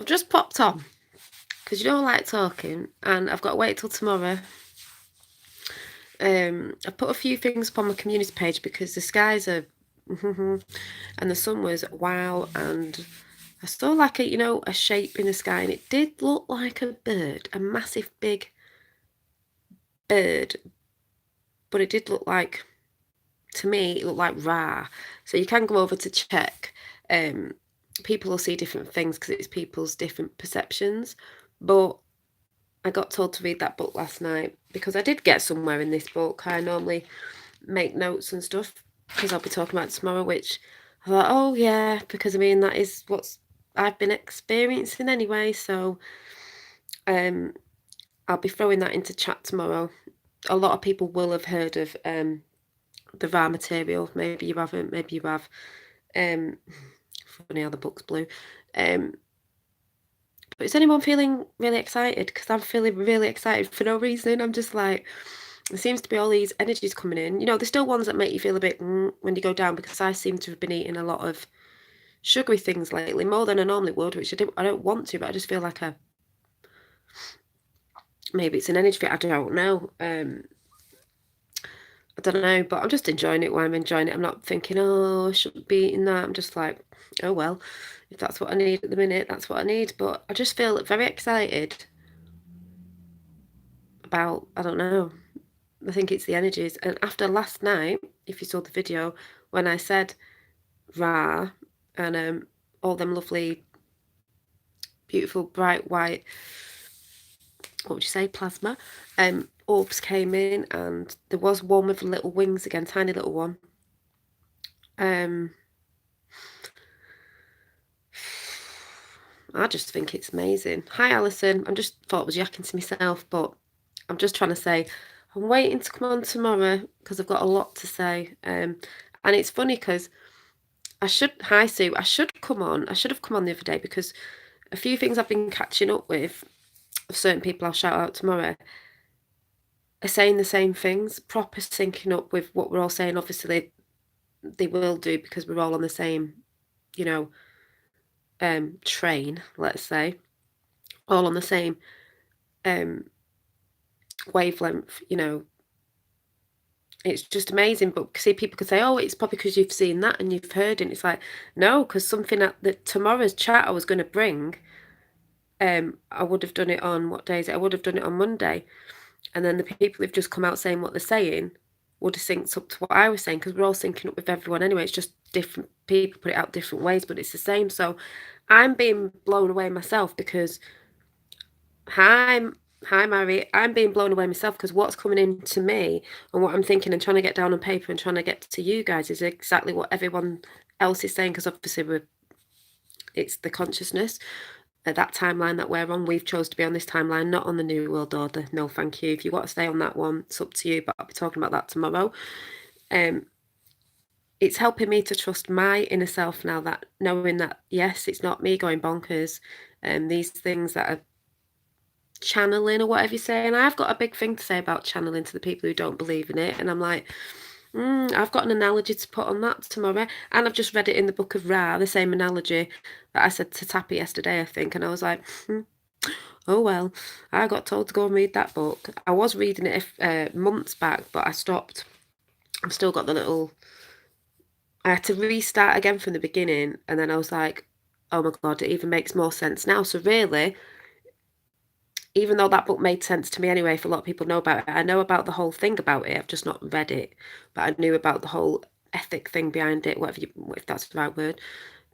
I've just popped on because you don't like talking, and I've got to wait till tomorrow. I put a few things up on my community page because the skies are, and the sun was wow, and I saw like a shape in the sky, and it did look like a bird, a massive big bird, but it did look like, to me, it looked like Ra. So you can go over to check. People will see different things because it's people's different perceptions, but I got told to read that book last night because I did get somewhere in this book. I normally make notes and stuff because I'll be talking about it tomorrow, which I thought, oh yeah, because I mean that is what I've been experiencing anyway. So I'll be throwing that into chat tomorrow. A lot of people will have heard of the Ra material. Maybe you haven't. Maybe you have. Funny how the book's blue. But is anyone feeling really excited? Because I'm feeling really excited for no reason. I'm just like, there seems to be all these energies coming in. There's still ones that make you feel a bit when you go down, because I seem to have been eating a lot of sugary things lately, more than I normally would, which I don't want to, but I just feel like maybe it's an energy fit. I don't know. I don't know, but I'm just enjoying it while I'm enjoying it. I'm not thinking, oh, I shouldn't be eating that. I'm just like, oh well, if that's what I need at the minute, that's what I need. But I just feel very excited about, I don't know, I think it's the energies. And after last night, if you saw the video, when I said Ra and all them lovely, beautiful, bright white, what would you say, plasma, orbs came in, and there was one with little wings again, tiny little one. I just think it's amazing. Hi, Alison. I just thought I was yakking to myself, but I'm just trying to say I'm waiting to come on tomorrow because I've got a lot to say. And it's funny because hi Sue, I should come on. I should have come on the other day because a few things I've been catching up with of certain people I'll shout out tomorrow are saying the same things, proper syncing up with what we're all saying. Obviously, they will do because we're all on the same, you know, train, let's say, all on the same wavelength. It's just amazing. But see, people could say, oh, it's probably because you've seen that and you've heard it. And it's like, no, because something that tomorrow's chat I was going to bring, I would have done it on, what day is it? I would have done it on Monday. And then the people who've just come out saying what they're saying would have synced up to what I was saying, because we're all syncing up with everyone anyway. It's just different people put it out different ways, but it's the same. So I'm being blown away myself because, hi, Mary. I'm being blown away myself because what's coming in to me and what I'm thinking and trying to get down on paper and trying to get to you guys is exactly what everyone else is saying, because obviously it's the consciousness at that timeline that we're on. We've chose to be on this timeline, not on the New World Order. No, thank you. If you want to stay on that one, it's up to you, but I'll be talking about that tomorrow. It's helping me to trust my inner self now, that knowing that, yes, it's not me going bonkers, and these things that are channeling or whatever you say. And I've got a big thing to say about channeling to the people who don't believe in it. And I'm like, I've got an analogy to put on that tomorrow. And I've just read it in the Book of Ra, the same analogy that I said to Tappy yesterday, I think. And I was like, oh, well, I got told to go and read that book. I was reading it months back, but I stopped. I've still got I had to restart again from the beginning. And then I was like, oh my God, it even makes more sense now. So really, even though that book made sense to me anyway, if a lot of people know about it, I know about the whole thing about it. I've just not read it, but I knew about the whole ethic thing behind it, if that's the right word.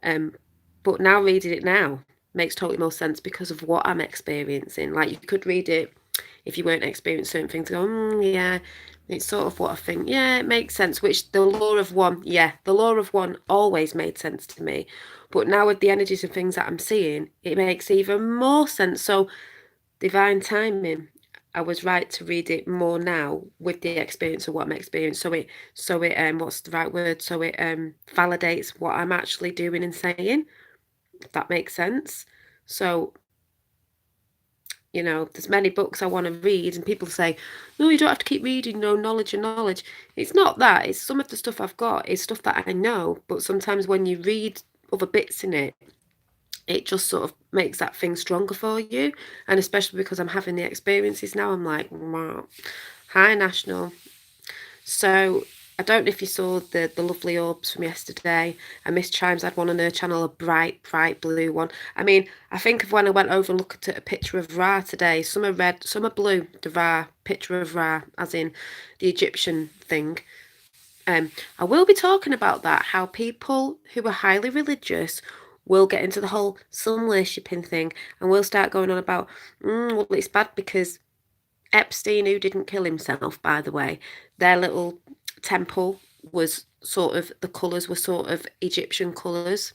But now reading it now makes totally more sense because of what I'm experiencing. Like, you could read it if you weren't experiencing certain things, go, yeah, it's sort of what I think. Yeah, it makes sense. Which the law of one always made sense to me. But now with the energies and things that I'm seeing, it makes even more sense. So divine timing. I was right to read it more now with the experience of what I'm experiencing. So it what's the right word? So it validates what I'm actually doing and saying, if that makes sense. So, there's many books I want to read, and people say, no, you don't have to keep reading, knowledge and knowledge. It's not that. It's some of the stuff I've got is stuff that I know, but sometimes when you read other bits in it, it just sort of makes that thing stronger for you. And especially because I'm having the experiences now, I'm like, wow. Hi, National. So I don't know if you saw the lovely orbs from yesterday. And Miss Chimes had one on her channel, a bright, bright blue one. I mean, I think of when I went over and looked at a picture of Ra today. Some are red, some are blue. The Ra, picture of Ra, as in the Egyptian thing. I will be talking about that, how people who are highly religious will get into the whole sun worshipping thing and will start going on about, well, it's bad because Epstein, who didn't kill himself, by the way, their little temple was sort of, the colours were sort of Egyptian colours.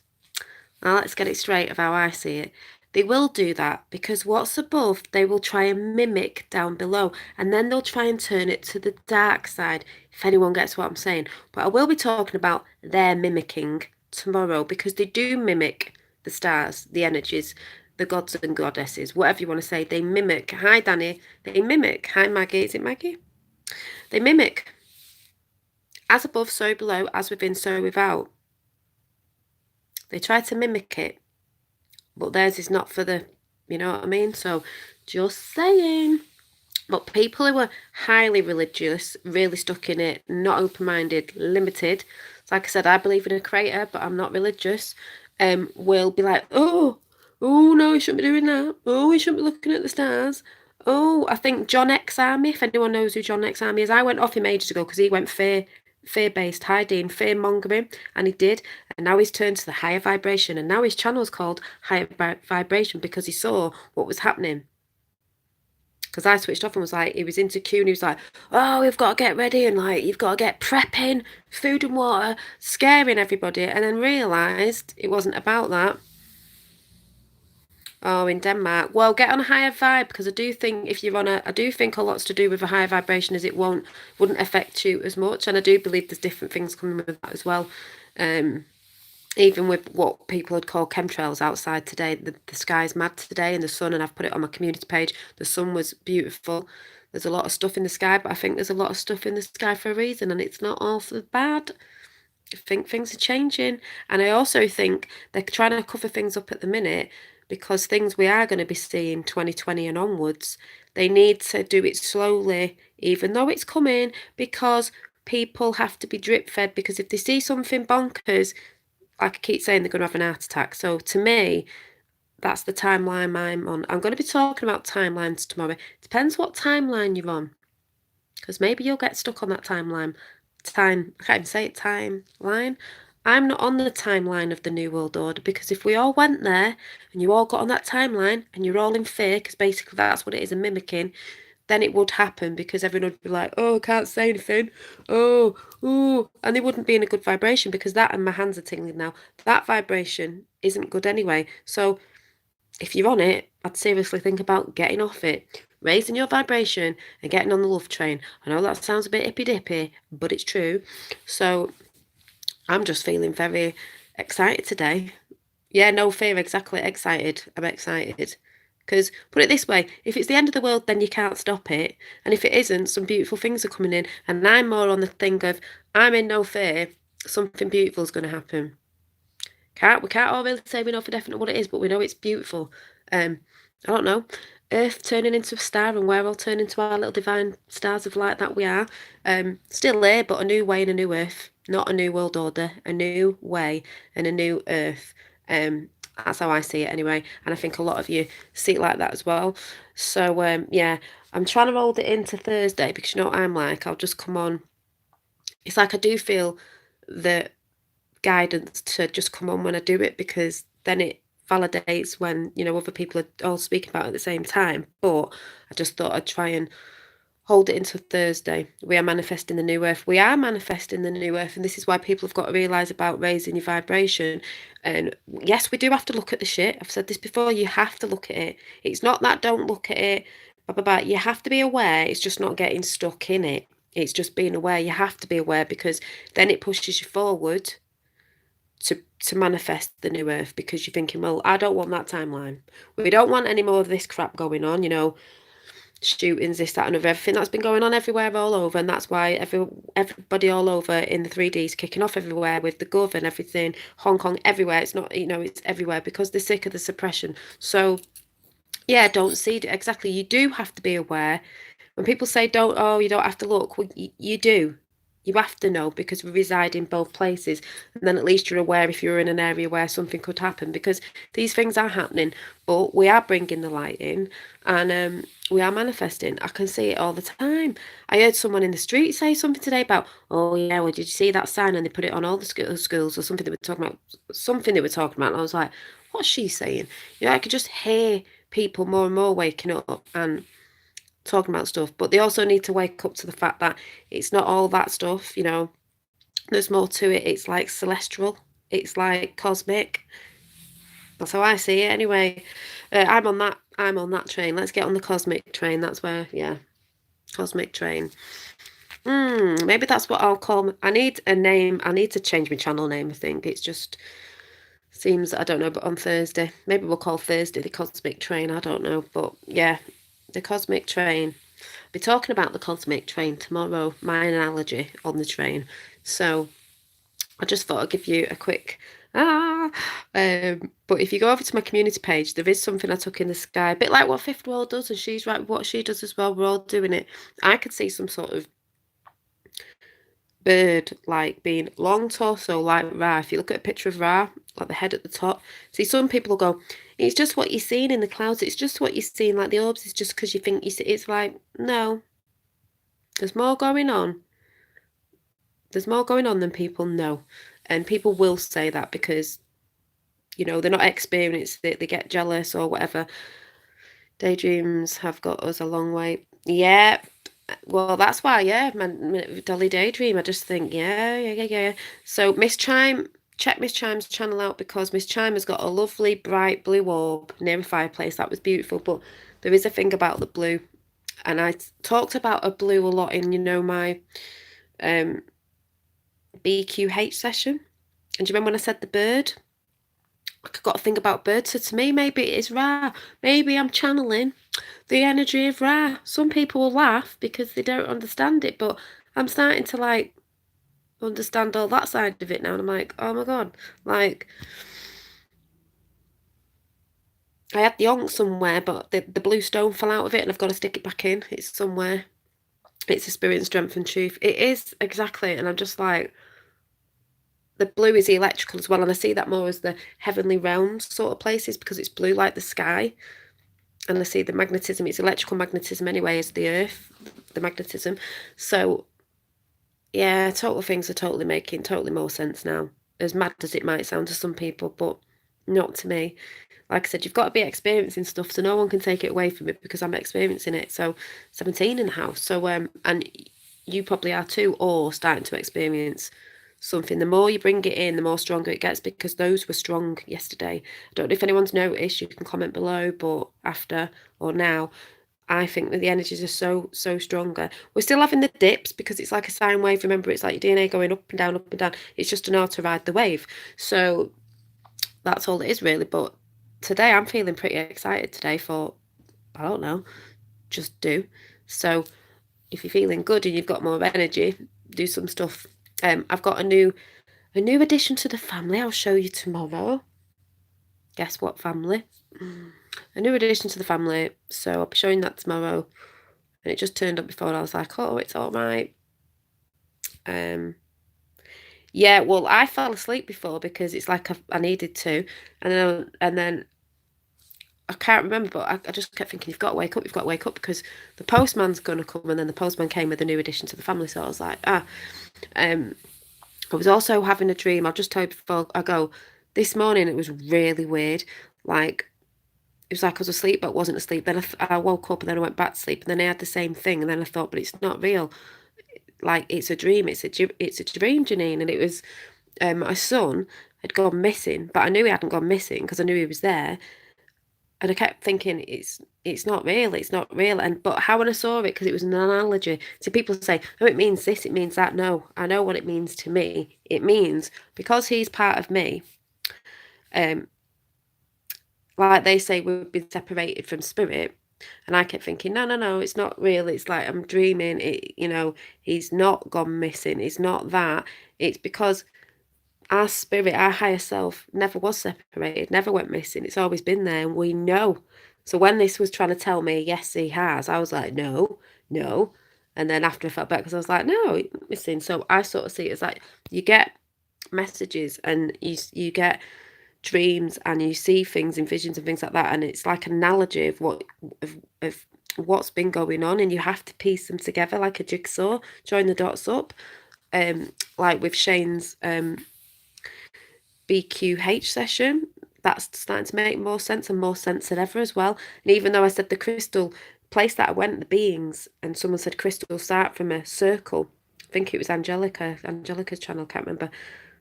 Now let's get it straight of how I see it. They will do that because what's above, they will try and mimic down below, and then they'll try and turn it to the dark side, if anyone gets what I'm saying. But I will be talking about their mimicking tomorrow because they do mimic the stars, the energies, the gods and goddesses, whatever you want to say. They mimic. Hi, Danny. They mimic. Hi, Maggie. Is it Maggie? They mimic. As above, so below, as within, so without. They try to mimic it, but theirs is not for the, you know what I mean? So just saying. But people who are highly religious, really stuck in it, not open-minded, limited, like I said, I believe in a creator, but I'm not religious, will be like, oh no, you shouldn't be doing that. Oh, you shouldn't be looking at the stars. Oh, I think John X Army, if anyone knows who John X Army is, I went off him ages ago because he went fear-based, hiding, fear-mongering, and he did. And now he's turned to the higher vibration, and now his channel's called Higher Vibration because he saw what was happening. Because I switched off and was like, he was into Q and he was like, oh, we've got to get ready and like, you've got to get prepping, food and water, scaring everybody. And then realised it wasn't about that. Oh, in Denmark. Well, get on a higher vibe because I do think if you're on I do think a lot's to do with a higher vibration as it wouldn't affect you as much. And I do believe there's different things coming with that as well. Even with what people would call chemtrails outside today, the sky's mad today and the sun, and I've put it on my community page. The sun was beautiful. There's a lot of stuff in the sky, but I think there's a lot of stuff in the sky for a reason, and it's not all for bad. I think things are changing, and I also think they're trying to cover things up at the minute because things we are going to be seeing 2020 and onwards, they need to do it slowly, even though it's coming, because people have to be drip fed, because if they see something bonkers, like I keep saying, they're going to have an heart attack. So to me, that's the timeline I'm on. I'm going to be talking about timelines tomorrow. Depends what timeline you're on, because maybe you'll get stuck on that timeline. I can't even say it, timeline. I'm not on the timeline of the New World Order because if we all went there and you all got on that timeline and you're all in fear, because basically that's what it is, a mimicking, then it would happen because everyone would be like, oh, I can't say anything. Oh, and they wouldn't be in a good vibration because that, and my hands are tingling now, that vibration isn't good anyway. So if you're on it, I'd seriously think about getting off it, raising your vibration and getting on the love train. I know that sounds a bit hippy dippy, but it's true. So I'm just feeling very excited today. Yeah, no fear, exactly. Excited. I'm excited. Because, put it this way, if it's the end of the world, then you can't stop it. And if it isn't, some beautiful things are coming in. And I'm more on the thing of, I'm in no fear, something beautiful is going to happen. We can't all really say we know for definite what it is, but we know it's beautiful. I don't know. Earth turning into a star and we're all turning into our little divine stars of light that we are. Still there, but a new way and a new earth. Not a new world order, a new way and a new earth. That's how I see it anyway. And I think a lot of you see it like that as well. So, yeah, I'm trying to hold it into Thursday because you know what I'm like? I'll just come on. It's like I do feel the guidance to just come on when I do it because then it validates when, other people are all speaking about it at the same time. But I just thought I'd try and hold it into Thursday. We are manifesting the new earth. We are manifesting the new earth. And this is why people have got to realise about raising your vibration. And yes, we do have to look at the shit. I've said this before. You have to look at it. It's not that don't look at it. Blah, blah, blah. You have to be aware. It's just not getting stuck in it. It's just being aware. You have to be aware because then it pushes you forward to manifest the new earth because you're thinking, well, I don't want that timeline. We don't want any more of this crap going on, shootings, this, that, and other, everything that's been going on everywhere, all over, and that's why everybody all over in the 3D is kicking off everywhere with the gov and everything, Hong Kong, everywhere. It's not, it's everywhere because they're sick of the suppression. So yeah, don't see it exactly. You do have to be aware. When people say you don't have to look, well, you do. You have to know because we reside in both places. And then at least you're aware if you're in an area where something could happen because these things are happening. But we are bringing the light in and we are manifesting. I can see it all the time. I heard someone in the street say something today about, oh, yeah, well, did you see that sign? And they put it on all the schools or something they were talking about. Something they were talking about. And I was like, what's she saying? I could just hear people more and more waking up and talking about stuff, but they also need to wake up to the fact that it's not all that stuff, there's more to it. It's like celestial, it's like cosmic. That's how I see it anyway. I'm on that train. Let's get on the cosmic train. That's where, yeah, cosmic train. Maybe that's what I'll call. I need a name. I need to change my channel name. I think it's just seems, I don't know, but on Thursday, maybe we'll call Thursday the cosmic train. I don't know, but yeah, the cosmic train. I'll be talking about the cosmic train tomorrow, my analogy on the train. So I just thought I'd give you a quick but if you go over to my community page, there is something I took in the sky, a bit like what Fifth World does, and she's right, what she does as well. We're all doing it. I could see some sort of bird like being long torso like Ra. If you look at a picture of Ra, like the head at the top, see some people will go, it's just what you're seeing in the clouds, it's just what you're seeing, like the orbs, it's just because you think you see. It's like, no, there's more going on. There's more going on than people know, and people will say that because they're not experienced, they get jealous or whatever. Daydreams have got us a long way. Yeah, well, that's why, yeah, man, Dolly Daydream. I just think, yeah. So Miss Chime, check Miss Chime's channel out because Miss Chime has got a lovely bright blue orb near a fireplace. That was beautiful, but there is a thing about the blue, and I talked about a blue a lot in my BQH session. And do you remember when I said the bird? I got to think about birds. So to me, maybe it is Ra. Maybe I'm channeling the energy of Ra. Some people will laugh because they don't understand it, but I'm starting to understand all that side of it now. And I'm like, oh my God, I had the onk somewhere, but the blue stone fell out of it and I've got to stick it back in. It's somewhere. It's a spirit and strength and truth. It is, exactly. And I'm just like, the blue is the electrical as well, and I see that more as the heavenly realms sort of places because it's blue like the sky. And I see the magnetism, it's electrical magnetism anyway, as the earth, the magnetism. So yeah, total things are totally making totally more sense now. As mad as it might sound to some people, but not to me. Like I said, you've got to be experiencing stuff, so no one can take it away from it because I'm experiencing it. So 17 in the house. So and you probably are too, or starting to experience something. The more you bring it in, the more stronger it gets because those were strong yesterday. I don't know if anyone's noticed, you can comment below, but after or now, I think that the energies are so stronger. We're still having the dips because it's like a sine wave. Remember, it's like your DNA going up and down, up and down. It's just an how to ride the wave. So that's all it is really. But today I'm feeling pretty excited today for, I don't know, just do. So if you're feeling good and you've got more energy, do some stuff. I've got a new addition to the family. I'll show you tomorrow. Guess what family? A new addition to the family. So I'll be showing that tomorrow. And it just turned up before and I was like, oh, it's all right. Yeah, well, I fell asleep before because it's like I needed to. And then I can't remember, but I just kept thinking, you've got to wake up because the postman's going to come. And then the postman came with a new addition to the family. So I was like, I was also having a dream. I'll just tell you before I go. This morning it was really weird. Like, it was like I was asleep but wasn't asleep. Then I woke up and then I went back to sleep and then I had the same thing. And then I thought, but it's not real. Like, it's a dream. It's a dream, Janine. And it was my son had gone missing, but I knew he hadn't gone missing because I knew he was there. And I kept thinking, it's not real, it's not real. But how when I saw it, because it was an analogy. So people say, oh, it means this, it means that. No, I know what it means to me. It means because he's part of me, like they say, we've been separated from spirit. And I kept thinking, no, no, no, it's not real. It's like I'm dreaming. He's not gone missing. It's not that. It's because our spirit, our higher self, never was separated, never went missing. It's always been there, and we know. So when this was trying to tell me, yes, he has, I was like, no, no. And then after I felt better, because I was like, no, he's missing. So I sort of see it as like you get messages and you get dreams and you see things in visions and things like that, and it's like an analogy of of what's been going on, and you have to piece them together like a jigsaw, join the dots up. Like with Shane's BQH session, that's starting to make more sense and more sense than ever as well. And even though I said the crystal place that I went, the beings, and someone said crystals start from a circle. I think it was Angelica's channel, can't remember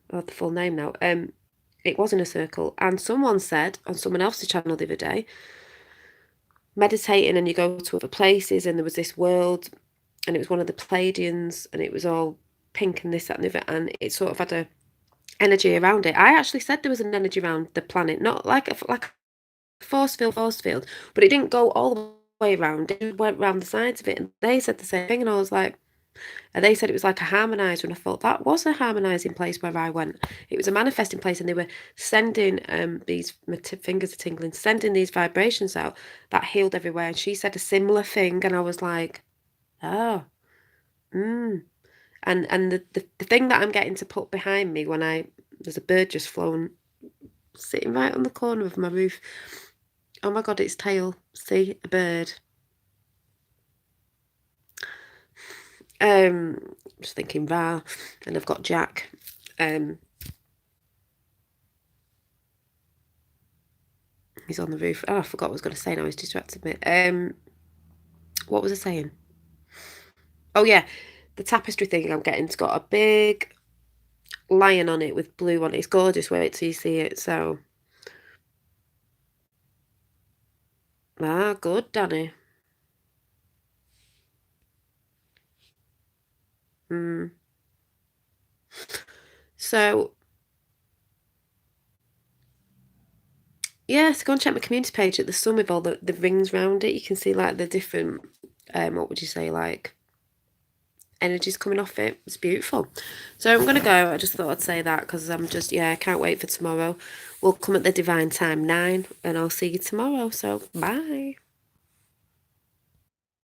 the full name now. It was in a circle, and someone said on someone else's channel the other day, meditating and you go to other places, and there was this world, and it was one of the Pleiadians, and it was all pink and this, that, and the other, and it sort of had a energy around it. I actually said there was an energy around the planet, not like a force field, but it didn't go all the way around. It went around the sides of it, and they said the same thing, and I was like, and they said it was like a harmonizer, and I thought that was a harmonizing place where I went. It was a manifesting place, and they were sending these, my fingers are tingling, sending these vibrations out that healed everywhere. And she said a similar thing, and I was like, oh, And the thing that I'm getting to put behind me when there's a bird just flown, sitting right on the corner of my roof. Oh my God, its tail. See, a bird. Just thinking, Ra, and I've got Jack. He's on the roof. Oh, I forgot what I was going to say now. He's distracted me. What was I saying? Oh yeah, the tapestry thing I'm getting. It's got a big lion on it with blue on it. It's gorgeous. Wait till you see it. So, good, Danny. So, yeah, so go and check my community page at the sun with all the rings around it. You can see like the different, what would you say, like energies coming off it. It's beautiful. So I'm going to go. I just thought I'd say that because I can't wait for tomorrow. We'll come at the divine time 9, and I'll see you tomorrow. So bye.